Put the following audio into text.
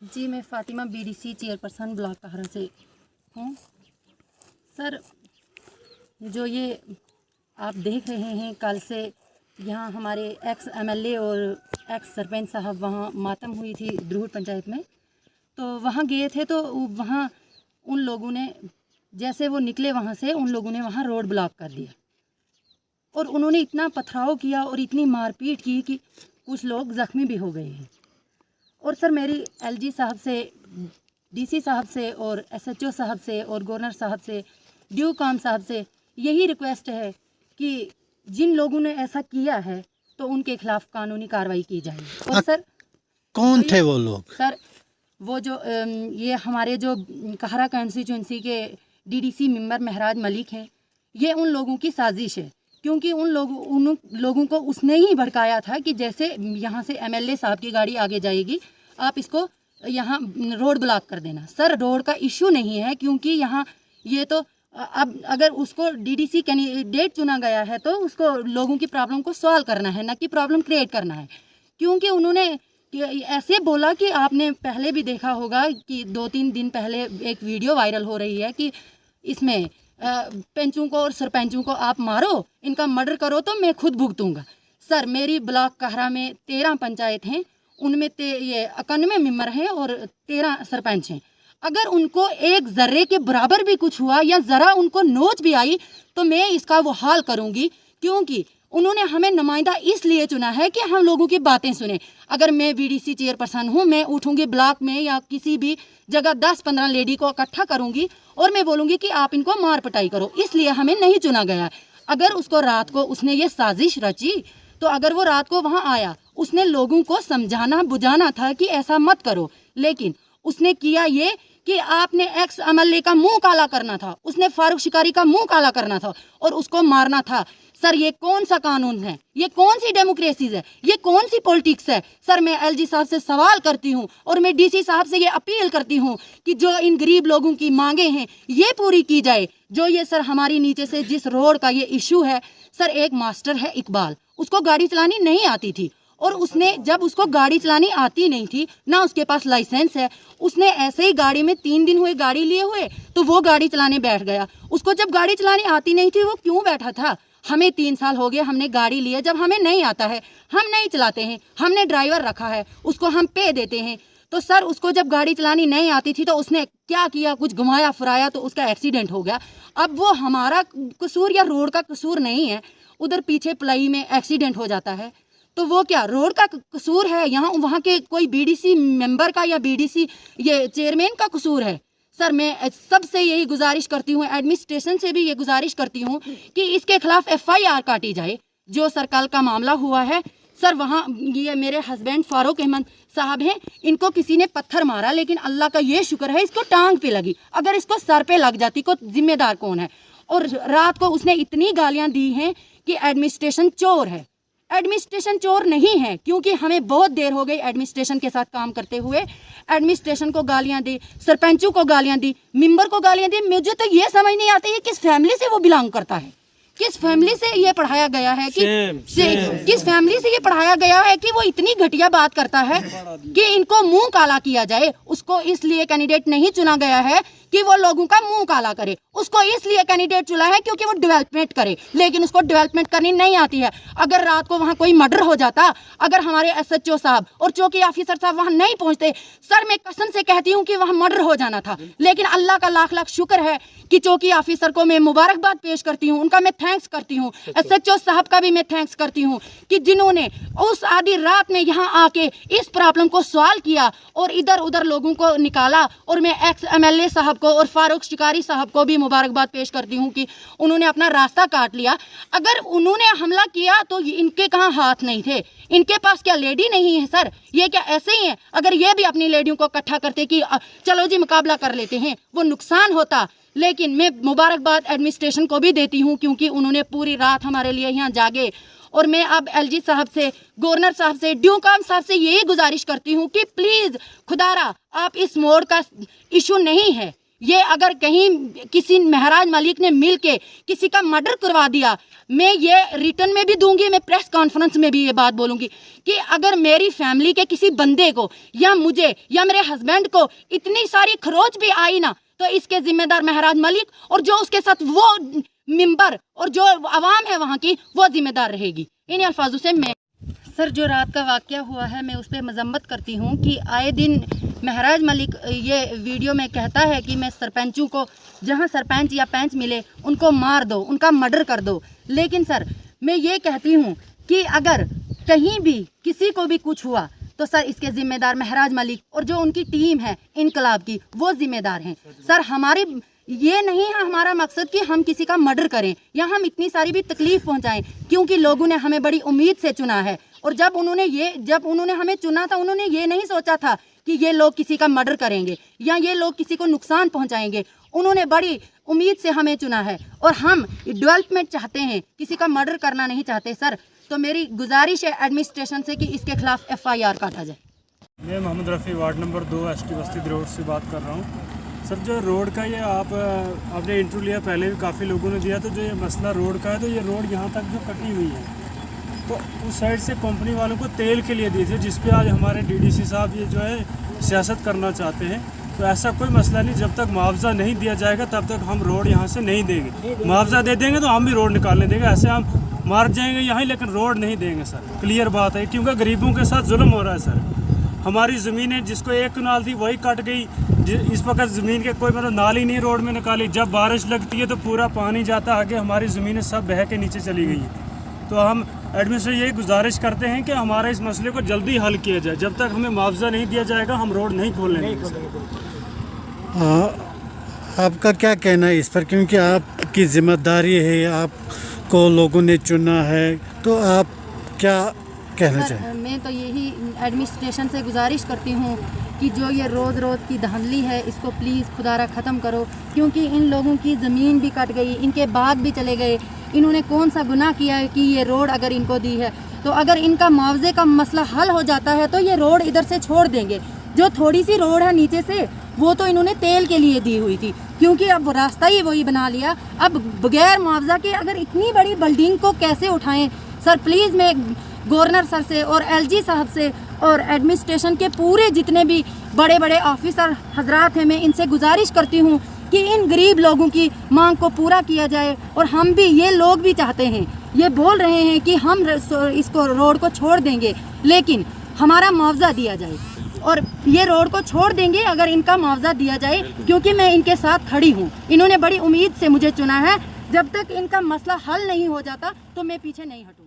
जी, मैं Fatima BDC chairperson block कहरा से हूँ। सर, जो ये आप देख रहे हैं, कल से यहाँ हमारे एक्स एमएलए और एक्स सरपंच साहब वहाँ मातम हुई थी द्रुहट पंचायत में, तो वहाँ गए थे। तो वहाँ उन लोगों ने, जैसे वो निकले वहाँ से, उन लोगों ने वहाँ रोड ब्लॉक कर दिया और उन्होंने इतना पथराव किया और इतनी मारपीट की कि कुछ लोग ज़ख्मी भी हो गए हैं। और सर, मेरी एलजी साहब से, डीसी साहब से और एसएचओ साहब से और गवर्नर साहब से, ड्यू काम साहब से यही रिक्वेस्ट है कि जिन लोगों ने ऐसा किया है तो उनके खिलाफ कानूनी कार्रवाई की जाए। और सर, कौन थे वो लोग? सर, वो जो ये हमारे जो कहरा कंस्टिट्यूंसी के डीडीसी मेंबर महराज मलिक हैं, ये उन लोगों की साजिश है, क्योंकि उन लोगों को उसने ही भड़काया था कि जैसे यहाँ से एमएलए साहब की गाड़ी आगे जाएगी, आप इसको यहाँ रोड ब्लॉक कर देना। सर, रोड का इशू नहीं है, क्योंकि यहाँ ये तो अब अगर उसको डीडीसी कैंडिडेट चुना गया है तो उसको लोगों की प्रॉब्लम को सॉल्व करना है, ना कि प्रॉब्लम क्रिएट करना है। क्योंकि उन्होंने ऐसे बोला कि आपने पहले भी देखा होगा कि 2-3 दिन पहले एक वीडियो वायरल हो रही है कि इसमें पंचों को और सरपंचों को आप मारो, इनका मर्डर करो तो मैं खुद भुगतूंगा। सर, मेरी ब्लॉक कहरा में 13 पंचायत हैं, उनमें ये 91 मेंबर हैं और 13 सरपंच हैं। अगर उनको एक ज़र्रे के बराबर भी कुछ हुआ या ज़रा उनको नोच भी आई तो मैं इसका वो हाल करूँगी, क्योंकि उन्होंने हमें नुमाइंदा इसलिए चुना है कि हम लोगों की बातें सुने। अगर मैं बीडीसी चेयरपर्सन हूँ, मैं उठूँगी ब्लॉक में या किसी भी जगह 10-15 लेडी को इकट्ठा करूँगी और मैं बोलूँगी कि आप इनको मार पिटाई करो, इसलिए हमें नहीं चुना गया। अगर उसको रात को उसने ये साजिश रची, तो अगर वो रात को वहाँ आया, उसने लोगों को समझाना बुझाना था कि ऐसा मत करो, लेकिन उसने किया ये कि आपने एक्स एमएलए का मुंह काला करना था, उसने फारूक शिकारी का मुंह काला करना था और उसको मारना था। सर, ये कौन सा कानून है? ये कौन सी डेमोक्रेसी है? ये कौन सी पॉलिटिक्स है? सर, मैं एलजी साहब से सवाल करती हूँ और मैं डीसी साहब से ये अपील करती हूँ कि जो इन गरीब लोगों की मांगे हैं ये पूरी की जाए। जो ये सर हमारी नीचे से जिस रोड का ये इशू है, सर, एक मास्टर है इकबाल, उसको गाड़ी चलानी नहीं आती थी और उसने, जब उसको गाड़ी चलानी आती नहीं थी, ना उसके पास लाइसेंस है, उसने ऐसे ही गाड़ी में 3 दिन हुए गाड़ी लिए हुए तो वो गाड़ी चलाने बैठ गया। उसको जब गाड़ी चलानी आती नहीं थी, वो क्यों बैठा था? हमें 3 साल हो गए, हमने गाड़ी ली है, जब हमें नहीं आता है हम नहीं चलाते हैं, हमने ड्राइवर रखा है, उसको हम पे देते हैं। तो सर, उसको जब गाड़ी चलानी नहीं आती थी तो उसने क्या किया, कुछ घुमाया फिराया तो उसका एक्सीडेंट हो गया। अब वो हमारा कसूर या रोड का कसूर नहीं है, उधर पीछे प्लाई में एक्सीडेंट हो जाता है तो वो क्या रोड का कसूर है? यहाँ वहाँ के कोई बीडीसी मेंबर का या बीडीसी ये चेयरमैन का कसूर है? सर, मैं सबसे यही गुजारिश करती हूँ, एडमिनिस्ट्रेशन से भी ये गुजारिश करती हूँ कि इसके खिलाफ एफआईआर काटी जाए। जो सर कल का मामला हुआ है, सर, वहाँ ये मेरे हस्बैंड फारूक अहमद साहब हैं, इनको किसी ने पत्थर मारा, लेकिन अल्लाह का ये शुक्र है इसको टांग पे लगी, अगर इसको सर पे लग जाती को जिम्मेदार कौन है? और रात को उसने इतनी गालियाँ दी हैं कि एडमिनिस्ट्रेशन चोर है। एडमिनिस्ट्रेशन चोर नहीं है, क्योंकि हमें बहुत देर हो गई एडमिनिस्ट्रेशन के साथ काम करते हुए। एडमिनिस्ट्रेशन को गालियां दी, सरपंचों को गालियां दी, मेंबर को गालियां दी। मुझे तो ये समझ नहीं आती है किस फैमिली से वो बिलोंग करता है, किस फैमिली से ये पढ़ाया गया है कि किस फैमिली से ये पढ़ाया गया है कि वो इतनी घटिया बात करता है कि इनको मुंह काला किया जाए। उसको इसलिए कैंडिडेट नहीं चुना गया है कि वो लोगों का मुंह काला करे, उसको इसलिए कैंडिडेट चुना है क्योंकि वो डेवलपमेंट करे, लेकिन उसको डेवलपमेंट करनी नहीं आती है। अगर रात को वहाँ कोई मर्डर हो जाता, अगर हमारे एसएचओ साहब और चौकी ऑफिसर साहब वहाँ नहीं पहुँचते, सर, मैं कसम से कहती हूँ कि वहाँ मर्डर हो जाना था। लेकिन अल्लाह का लाख लाख शुक्र है कि चौकी ऑफिसर को मैं मुबारकबाद पेश करती हूँ, उनका मैं थैंक्स करती हूँ, एसएचओ साहब का भी मैं थैंक्स करती हूँ कि जिन्होंने उस आधी रात में यहाँ आके इस प्रॉब्लम को सॉल्व किया और इधर उधर लोगों को निकाला। और मैं एक्स एमएलए साहब को और फारूक शिकारी साहब को भी मुबारकबाद पेश करती हूँ कि उन्होंने अपना रास्ता काट लिया। अगर उन्होंने हमला किया तो इनके कहाँ हाथ नहीं थे? इनके पास क्या लेडी नहीं है? सर, ये क्या ऐसे ही है? अगर ये भी अपनी लेडियों को इकट्ठा करते कि चलो जी मुकाबला कर लेते हैं, वो नुकसान होता। लेकिन मैं मुबारकबाद एडमिनिस्ट्रेशन को भी देती हूँ, क्योंकि उन्होंने पूरी रात हमारे लिए यहाँ जागे। और मैं अब एलजी साहब से, गवर्नर साहब से, ड्यू काम साहब से यही गुजारिश करती हूँ कि प्लीज़ खुदारा, आप इस मोड़ का इशू नहीं है, ये अगर कहीं किसी महराज मलिक ने मिल के किसी का मर्डर करवा दिया, मैं ये रिटर्न में भी दूंगी, मैं प्रेस कॉन्फ्रेंस में भी ये बात बोलूँगी कि अगर मेरी फैमिली के किसी बंदे को या मुझे या मेरे हस्बैंड को इतनी सारी खरोच भी आई ना, तो इसके जिम्मेदार महराज मलिक और जो उसके साथ वो मिंबर और जो आवाम है वहाँ की, वो जिम्मेदार रहेगी। इन अल्फाजों से मैं सर, जो रात का वाक़या हुआ है मैं उस पर मजम्मत करती हूँ कि आए दिन महराज मलिक ये वीडियो में कहता है कि मैं सरपंचों को, जहाँ सरपंच या पंच मिले उनको मार दो, उनका मर्डर कर दो। लेकिन सर मैं ये कहती हूँ कि अगर कहीं भी किसी को भी कुछ हुआ तो सर इसके ज़िम्मेदार महराज मलिक और जो उनकी टीम है इनकलाब की, वो ज़िम्मेदार हैं। सर हमारी ये नहीं है हमारा मकसद कि हम किसी का मर्डर करें या हम इतनी सारी भी तकलीफ़ पहुंचाएं, क्योंकि लोगों ने हमें बड़ी उम्मीद से चुना है। और जब उन्होंने हमें चुना था, उन्होंने ये नहीं सोचा था कि ये लोग किसी का मर्डर करेंगे या ये लोग किसी को नुकसान पहुंचाएंगे। उन्होंने बड़ी उम्मीद से हमें चुना है और हम डेवलपमेंट चाहते हैं, किसी का मर्डर करना नहीं चाहते। सर तो मेरी गुजारिश है एडमिनिस्ट्रेशन से कि इसके खिलाफ FIR काटा जाए। मैं Mohammad Rafi ward number 2 ST बस्ती रोड से बात कर रहा हूँ। सर जो रोड का ये आपने इंटरव्यू लिया, पहले भी काफ़ी लोगों ने दिया, तो जो ये मसला रोड का है, तो ये रोड यहाँ तक जो कटी हुई है, तो उस साइड से कंपनी वालों को तेल के लिए दी थी, जिस पे आज हमारे DDC साहब ये जो है सियासत करना चाहते हैं। तो ऐसा कोई मसला नहीं, जब तक मुआवजा नहीं दिया जाएगा तब तक हम रोड यहाँ से नहीं देंगे। मुआवजा दे देंगे तो हम भी रोड निकालने देंगे, ऐसे हम मार जाएंगे यहाँ, लेकिन रोड नहीं देंगे सर। क्लियर बात है, क्योंकि गरीबों के साथ जुल्म हो रहा है सर। हमारी ज़मीनें जिसको 1 कनाल थी वही कट गई। इस वक्त ज़मीन के कोई मतलब नाली नहीं रोड में निकाली। जब बारिश लगती है तो पूरा पानी जाता आगे, हमारी ज़मीनें सब बह के नीचे चली गई हैं। तो हम एडमिनिस्ट्रेशन यही गुजारिश करते हैं कि हमारे इस मसले को जल्दी हल किया जाए। जब तक हमें मुआवजा नहीं दिया जाएगा हम रोड नहीं खोलने देंगे। आपका क्या कहना है इस पर, क्योंकि आपकी जिम्मेदारी है, आपको लोगों ने चुना है, तो आप क्या कहना चाहिए? मैं तो यही एडमिनिस्ट्रेशन से गुजारिश करती हूँ कि जो ये रोज़ रोज़ की धांधली है इसको प्लीज़ खुदारा ख़त्म करो, क्योंकि इन लोगों की ज़मीन भी कट गई, इनके बाग भी चले गए। इन्होंने कौन सा गुनाह किया है कि ये रोड अगर इनको दी है, तो अगर इनका मुआवजे का मसला हल हो जाता है तो ये रोड इधर से छोड़ देंगे। जो थोड़ी सी रोड है नीचे से, वो तो इन्होंने तेल के लिए दी हुई थी, क्योंकि अब रास्ता ही वही बना लिया। अब बगैर मुआवजा के अगर इतनी बड़ी बिल्डिंग को कैसे उठाएं? सर प्लीज़ मैं गवर्नर सर से और LG साहब से और एडमिनिस्ट्रेशन के पूरे जितने भी बड़े बड़े ऑफिसर हजरात हैं, मैं इनसे गुजारिश करती हूँ कि इन गरीब लोगों की मांग को पूरा किया जाए। और हम भी, ये लोग भी चाहते हैं, ये बोल रहे हैं कि हम इसको रोड को छोड़ देंगे, लेकिन हमारा मुआवजा दिया जाए। और ये रोड को छोड़ देंगे अगर इनका मुआवजा दिया जाए, क्योंकि मैं इनके साथ खड़ी हूँ। इन्होंने बड़ी उम्मीद से मुझे चुना है। जब तक इनका मसला हल नहीं हो जाता तो मैं पीछे नहीं हटूँगी।